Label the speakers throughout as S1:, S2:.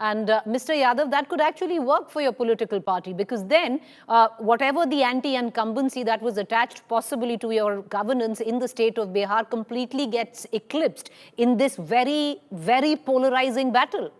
S1: And Mr. Yadav, that could actually work for your political party, because then whatever the anti-incumbency that was attached possibly to your governance in the state of Bihar completely gets eclipsed in this very, very polarizing battle.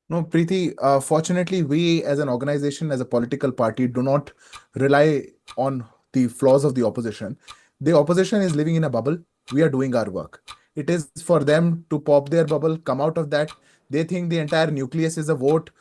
S2: No, Preeti, fortunately, we as an organization, as a political party, do not rely on the flaws of the opposition. The opposition is living in a bubble. We are doing our work. It is for them to pop their bubble, come out of that. They think the entire nucleus is a vote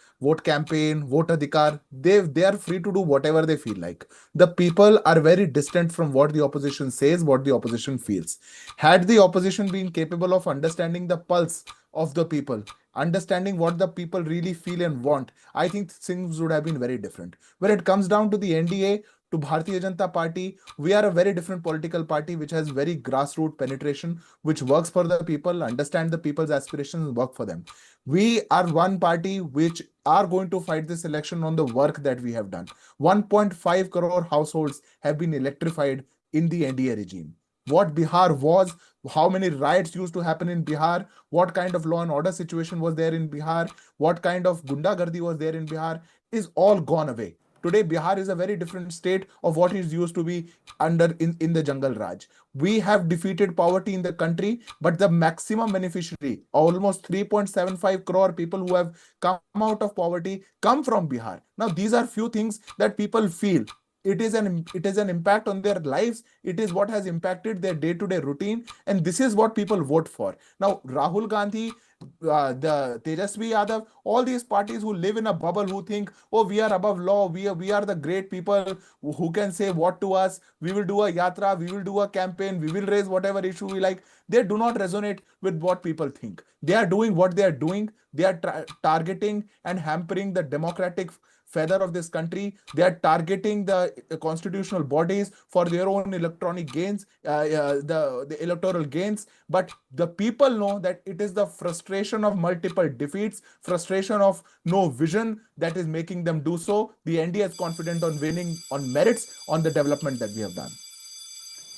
S2: campaign, vote adhikar. They are free to do whatever they feel like. The people are very distant from what the opposition says, what the opposition feels. Had the opposition been capable of understanding the pulse of the people, understanding what the people really feel and want, I think things would have been very different. When it comes down to the NDA, to Bharatiya Janata Party, we are a very different political party which has very grassroots penetration, which works for the people, understand the people's aspirations, and work for them. We are one party which are going to fight this election on the work that we have done. 1.5 crore households have been electrified in the NDA regime. What Bihar was, how many riots used to happen in Bihar, what kind of law and order situation was there in Bihar, what kind of gundagardi was there in Bihar, is all gone away. Today, Bihar is a very different state of what it used to be under in the Jangal Raj. We have defeated poverty in the country, but the maximum beneficiary, almost 3.75 crore people who have come out of poverty, come from Bihar. Now, these are few things that people feel. It is an impact on their lives. It is what has impacted their day-to-day routine, and this is what people vote for. Now, Rahul Gandhi, the Tejasvi Yadav, all these parties who live in a bubble, who think, oh, we are above law, we are the great people who can say what to us, we will do a yatra, we will do a campaign, we will raise whatever issue we like. They do not resonate with what people think. They are doing what they are doing. They are targeting and hampering the democratic feather of this country. They are targeting the constitutional bodies for their own electronic gains, the electoral gains. But the people know that it is the frustration of multiple defeats, frustration of no vision that is making them do so. The NDA is confident on winning on merits on the development that we have done.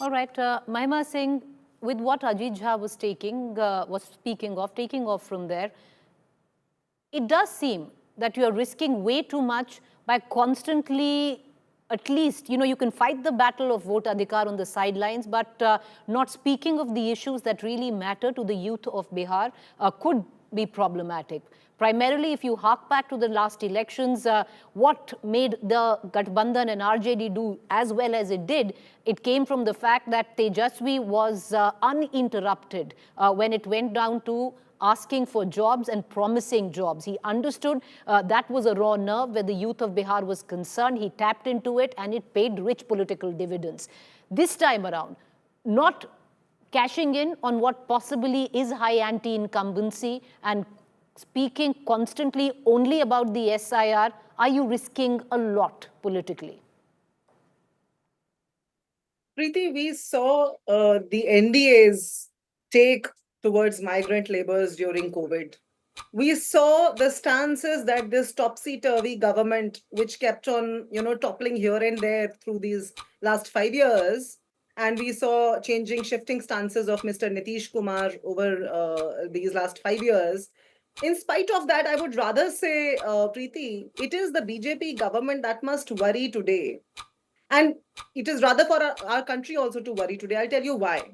S1: All right, Mahima Singh, with what Ajit Jha was taking off from there, it does seem that you are risking way too much by constantly, at least, you can fight the battle of vote adhikar on the sidelines, but not speaking of the issues that really matter to the youth of Bihar could be problematic. Primarily, if you hark back to the last elections, what made the Gathbandhan and RJD do as well as it did, it came from the fact that Tejasvi was uninterrupted when it went down to asking for jobs and promising jobs. He understood that was a raw nerve where the youth of Bihar was concerned. He tapped into it and it paid rich political dividends. This time around, not cashing in on what possibly is high anti-incumbency and speaking constantly only about the SIR, are you risking a lot politically?
S3: Preeti, we saw the NDAs take towards migrant laborers during COVID. We saw the stances that this topsy-turvy government, which kept on, toppling here and there through these last 5 years, and we saw shifting stances of Mr. Nitish Kumar over these last 5 years. In spite of that, I would rather say, Preeti, it is the BJP government that must worry today. And it is rather for our country also to worry today. I'll tell you why.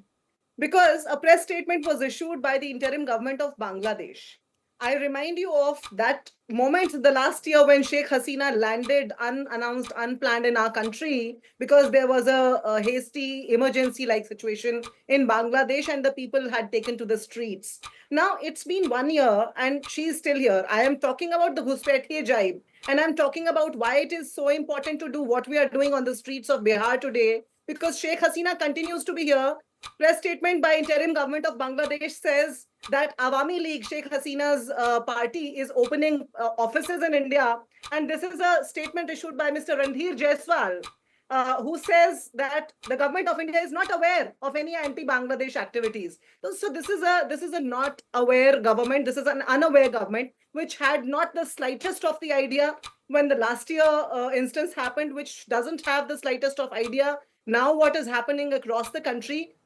S3: Because a press statement was issued by the interim government of Bangladesh. I remind you of that moment the last year when Sheikh Hasina landed unannounced, unplanned in our country because there was a hasty emergency-like situation in Bangladesh and the people had taken to the streets. Now, it's been 1 year and she's still here. I am talking about the Ghuspaitiya jibe, and I'm talking about why it is so important to do what we are doing on the streets of Bihar today, because Sheikh Hasina continues to be here. Press statement by interim government of Bangladesh says that Awami League, Sheikh Hasina's party, is opening offices in India. And this is a statement issued by Mr. Randhir Jaiswal, who says that the government of India is not aware of any anti-Bangladesh activities. So this is a not aware government. This is an unaware government, which had not the slightest of the idea when the last year instance happened, which doesn't have the slightest of idea now what is happening across the country.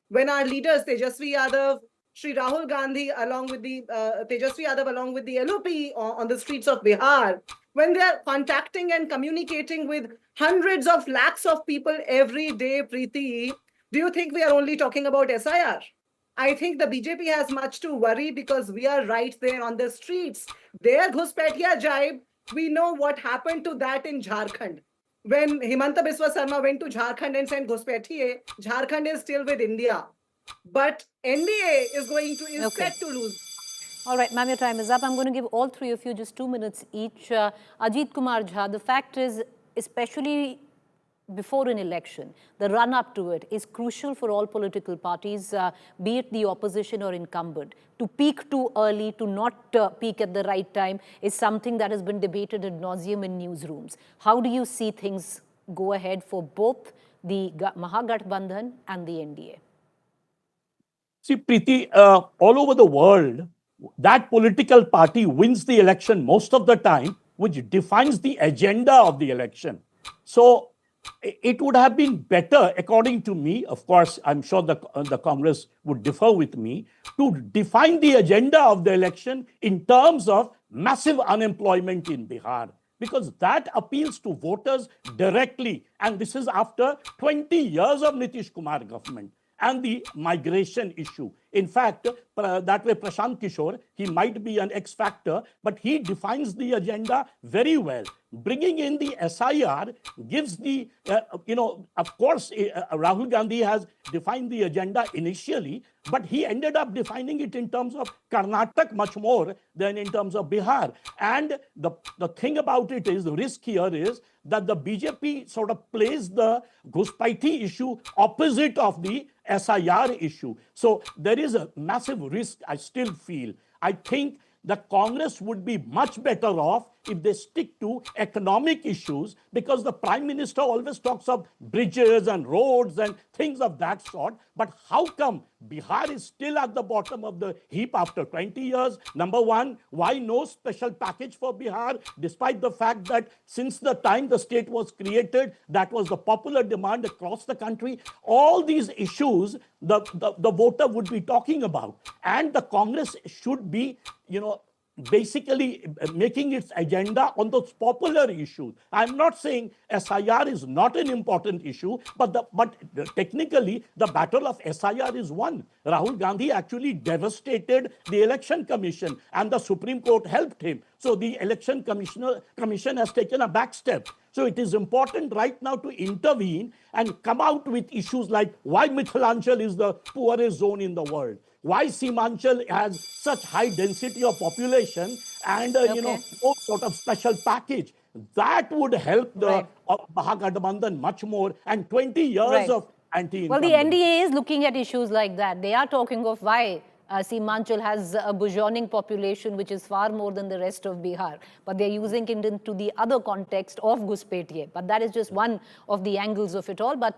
S3: When our leaders, Tejasvi Yadav, Shri Rahul Gandhi along with the Tejasvi Yadav along with the LOP on the streets of Bihar, when they are contacting and communicating with hundreds of lakhs of people every day, Preeti, do you think we are only talking about SIR? I think the BJP has much to worry because we are right there on the streets. Their Ghuspetiya jibe, we know what happened to that in Jharkhand. When Himanta Biswa Sarma went to Jharkhand and sent Ghuspetiye, Jharkhand is still with India. But NDA is set to lose.
S1: All right, ma'am, your time is up. I'm going to give all three of you just 2 minutes each. Ajit Kumar Jha, the fact is, especially before an election, the run-up to it is crucial for all political parties, be it the opposition or incumbent. To peak too early, to not peak at the right time is something that has been debated ad nauseum in newsrooms. How do you see things go ahead for both the mahagathbandhan and the NDA?
S4: See, Preeti, all over the world, that political party wins the election most of the time, which defines the agenda of the election. So it would have been better, according to me, of course, I'm sure the Congress would differ with me, to define the agenda of the election in terms of massive unemployment in Bihar, because that appeals to voters directly. And this is after 20 years of Nitish Kumar government. And the migration issue. In fact, that way Prashant Kishore, he might be an X factor, but he defines the agenda very well. Bringing in the SIR gives the, of course, Rahul Gandhi has defined the agenda initially, but he ended up defining it in terms of Karnataka much more than in terms of Bihar. And the thing about it is, the risk here is that the BJP sort of plays the Ghuspeti issue opposite of the SIR issue. So there is a massive risk, I still feel. I think the Congress would be much better off if they stick to economic issues, because the Prime Minister always talks of bridges and roads and things of that sort. But how come Bihar is still at the bottom of the heap after 20 years? Number one, why no special package for Bihar, despite the fact that since the time the state was created, that was the popular demand across the country? All these issues the voter would be talking about. And the Congress should be, basically making its agenda on those popular issues. I'm not saying SIR is not an important issue, but technically the battle of SIR is won. Rahul Gandhi actually devastated the election commission, and the Supreme Court helped him. So the election commission has taken a back step. So it is important right now to intervene and come out with issues like why Mithilanchal is the poorest zone in the world, why Simanchal has such high density of population, and no sort of special package. That would help the mahagathbandhan much more, and 20 years of anti-incumbent.
S1: Well, the NDA is looking at issues like that. They are talking of why Simanchal has a burgeoning population which is far more than the rest of Bihar. But they're using it into the other context of Ghuspetiye. But that is just one of the angles of it all. But